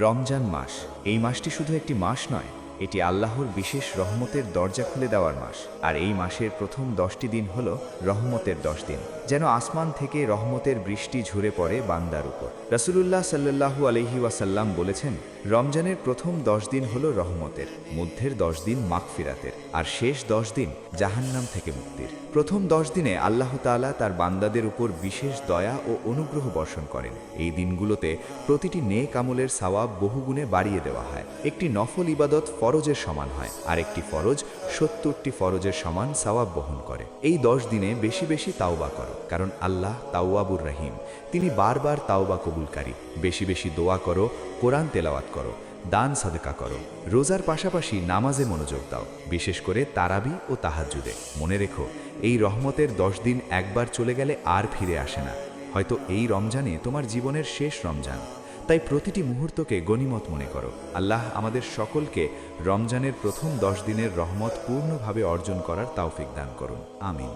রমজান মাস, এই মাসটি শুধু একটি মাস নয়, এটি আল্লাহর বিশেষ রহমতের দরজা খুলে দেওয়ার মাস। আর এই মাসের প্রথম 10টি দিন হল রহমতের 10 দিন, যেন আসমান থেকে রহমতের বৃষ্টি ঝরে পড়ে বান্দার উপর। রাসূলুল্লাহ সাল্লাল্লাহু আলাইহি ওয়াসাল্লাম বলেছেন, রমজানের প্রথম 10 দিন হল রহমতের, মধ্যের 10 দিন মাগফিরাতের, আর শেষ 10 দিন জাহান্নাম থেকে মুক্তির। প্রথম 10 দিনে আল্লাহ তাআলা তার বান্দাদের উপর বিশেষ দয়া ও অনুগ্রহ বর্ষণ করেন। এই দিনগুলোতে প্রতিটি নেক আমলের সওয়াব বহুগুণে বাড়িয়ে দেওয়া হয়। একটি নফল ইবাদত ফরজের সমান হয়, আর একটি ফরজ 70টি ফরজের সমান সওয়াব বহন করে। এই 10 দিনে বেশি বেশি তাওবা করো, কারণ আল্লাহ তাওয়াবুর রহিম, তিনি বারবার তাওবা কবুলকারী। বেশি বেশি দোয়া করো, কোরআন তেলাওয়াত করো, দান সাদকা করো, রোজার পাশাপাশি নামাজে মনোযোগ দাও, বিশেষ করে তারাবি ও তাহাজ্জুদে। মনে রেখো, এই রহমতের 10 দিন একবার চলে গেলে আর ফিরে আসে না। হয়তো এই রমজানে তোমার জীবনের শেষ রমজান, তাই প্রতিটি মুহূর্তকে গনিমত মনে করো। আল্লাহ আমাদের সকলকে রমজানের প্রথম 10 দিনের রহমত পূর্ণভাবে অর্জন করার তৌফিক দান করুন। আমিন।